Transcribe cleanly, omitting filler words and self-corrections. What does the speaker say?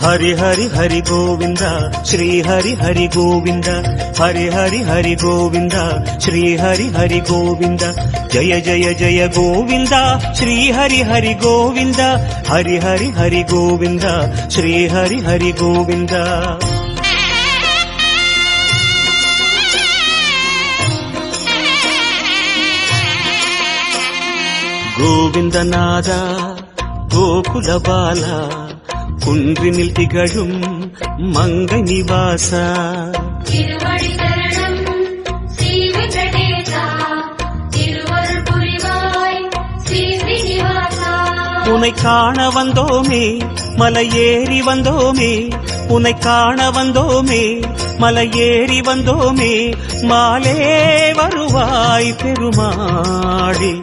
हरि हरि हरि गोविंद श्री हरि हरि गोविंद हरि हरि हरि गोविंद श्री हरि हरि गोविंद जय जय जय गोविंद श्री हरि हरि गोविंद हरि हरि हरि गोविंद श्री हरि हरि गोविंद गोविंद नादा गोकुल बाला குன்றினில் திகழும் மங்கை நிவாசா திருவடி சரணம் ஸ்ரீ வெங்கடேசா திருவருள் புரிவாய் ஸ்ரீ ஸ்ரீனிவாசா உன்னை காண வந்தோமே மலையேறி வந்தோமே உன்னை காண வந்தோமே மலையேறி வந்தோமே மாலே வருவாய் பெருமாளே